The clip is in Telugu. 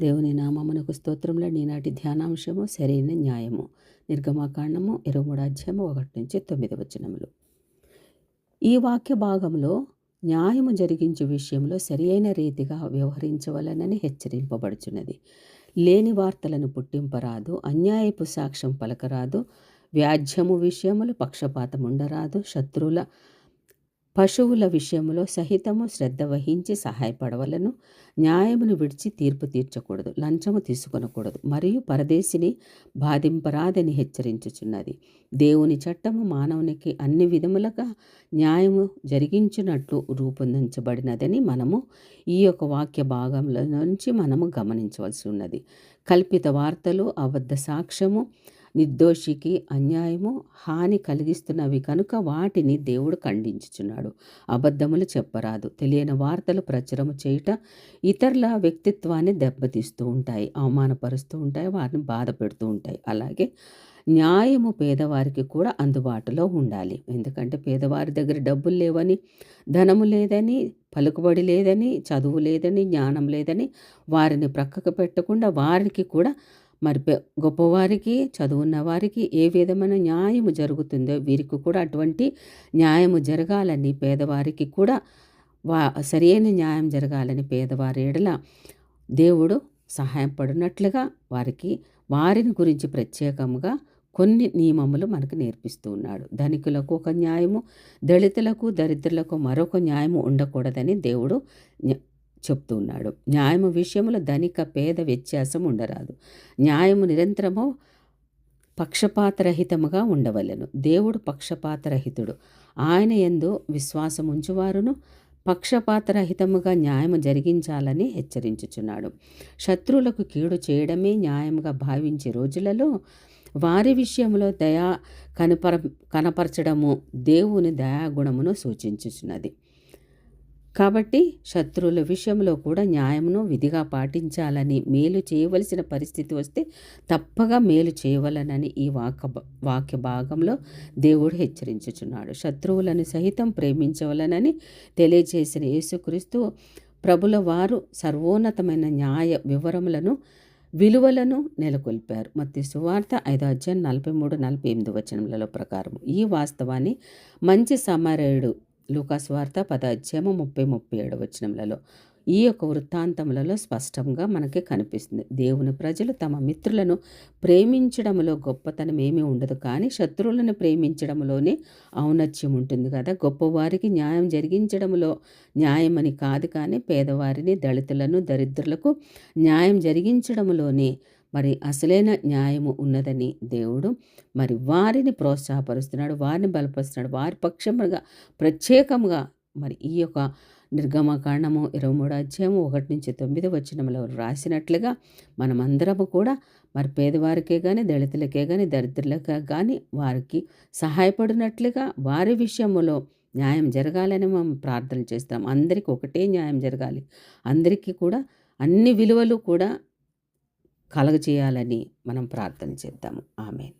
దేవుని నామమునకు స్తోత్రంలో ఈనాటి ధ్యానాంశము సరైన న్యాయము. నిర్గమకాండము 23 అధ్యాయము 1-9 వచనములు. ఈ వాక్య భాగంలో న్యాయము జరిగించు విషయంలో సరియైన రీతిగా వ్యవహరించవలనని హెచ్చరింపబడుచున్నది. లేని వార్తలను పుట్టింపరాదు, అన్యాయపు సాక్ష్యం పలకరాదు, వ్యాజ్యము విషయములు పక్షపాతం ఉండరాదు, శత్రువుల పశువుల విషయంలో సహితము శ్రద్ధ వహించి సహాయపడవలను, న్యాయమును విడిచి తీర్పు తీర్చకూడదు, లంచము తీసుకొనకూడదు, మరియు పరదేశిని బాధింపరాదని హెచ్చరించుచున్నది. దేవుని చట్టము మానవునికి అన్ని విధములుగా న్యాయము జరిగించినట్లు రూపొందించబడినదని మనము ఈ యొక్క వాక్య భాగంలో నుంచి మనము గమనించవలసి ఉన్నది. కల్పిత వార్తలు, అబద్ధ సాక్ష్యము నిర్దోషికి అన్యాయము హాని కలిగిస్తున్నవి కనుక వాటిని దేవుడు ఖండించుచున్నాడు. అబద్ధములు చెప్పరాదు. తెలియని వార్తలు ప్రచురము చేయుట ఇతరుల వ్యక్తిత్వాన్ని దెబ్బతీస్తూ ఉంటాయి, అవమానపరుస్తూ ఉంటాయి, వారిని బాధ పెడుతూ ఉంటాయి. అలాగే న్యాయము పేదవారికి కూడా అందుబాటులో ఉండాలి. ఎందుకంటే పేదవారి దగ్గర డబ్బులు లేవని, ధనము లేదని, పలుకుబడి లేదని, చదువు లేదని, జ్ఞానం లేదని వారిని ప్రక్కకు పెట్టకుండా వారికి కూడా మరి గొప్పవారికి, చదువున్న వారికి ఏ విధమైన న్యాయము జరుగుతుందో వీరికి కూడా అటువంటి న్యాయము జరగాలని, పేదవారికి కూడా సరైన న్యాయం జరగాలని పేదవారి ఎడల దేవుడు సహాయపడినట్లుగా వారిని గురించి ప్రత్యేకంగా కొన్ని నియమములు మనకు నేర్పిస్తూ ఉన్నాడు. ధనికులకు ఒక న్యాయము, దళితులకు, దరిద్రులకు మరొక న్యాయము ఉండకూడదని దేవుడు చెప్తూ ఉన్నాడు. న్యాయము విషయంలో ధనిక పేద వ్యత్యాసం ఉండరాదు. న్యాయము నిరంతరము పక్షపాతరహితముగా ఉండవలెను. దేవుడు పక్షపాతరహితుడు. ఆయన యందు విశ్వాసం ఉంచువారును పక్షపాతరహితముగా న్యాయము జరిగించాలని హెచ్చరించుచున్నాడు. శత్రువులకు కీడు చేయడమే న్యాయముగా భావించే రోజులలో వారి విషయంలో దయా కనపరచడము దేవుని దయాగుణమును సూచించుచున్నది. కాబట్టి శత్రువుల విషయంలో కూడా న్యాయమును విధిగా పాటించాలని, మేలు చేయవలసిన పరిస్థితి వస్తే తప్పగా మేలు చేయవలనని ఈ వాక్య భాగంలో దేవుడు హెచ్చరించుచున్నాడు. శత్రువులను సహితం ప్రేమించవలనని తెలియజేసిన యేసుక్రీస్తు ప్రభుల వారు సర్వోన్నతమైన న్యాయ విలువలను నెలకొల్పారు. మత్తయి సువార్త 5 అధ్యాయం 43-48 వచనములలో ప్రకారం ఈ వాస్తవాన్ని మంచి సమరయుడు లూకా సువార్త 10 అధ్యాయము 30-37 వచనములలో ఈ యొక్క వృత్తాంతములలో స్పష్టంగా మనకి కనిపిస్తుంది. దేవుని ప్రజలు తమ మిత్రులను ప్రేమించడంలో గొప్పతనం ఏమీ ఉండదు, కానీ శత్రువులను ప్రేమించడంలోనే ఔన్నత్యం ఉంటుంది కదా. గొప్పవారికి న్యాయం జరిగించడంలో న్యాయమని కాదు, కానీ పేదవారిని, దళితులను, దరిద్రులకు న్యాయం జరిగించడంలోనే మరి అసలైన న్యాయము ఉన్నదని దేవుడు మరి వారిని ప్రోత్సాహపరుస్తున్నాడు, వారిని బలపరుస్తున్నాడు. వారి పక్షముగా ప్రత్యేకంగా మరి ఈ యొక్క నిర్గమకాండము 23 అధ్యాయము 1-9 వచనములో రాసినట్లుగా మనమందరము కూడా మరి పేదవారికే కానీ, దళితులకే కానీ, దరిద్రులకే కానీ వారికి సహాయపడినట్లుగా వారి విషయంలో న్యాయం జరగాలని మనం ప్రార్థన చేస్తాం. అందరికీ ఒకటే న్యాయం జరగాలి, అందరికీ కూడా అన్ని విలువలు కూడా కలగజేయాలని మనం ప్రార్థన చేద్దాము. ఆమేన్.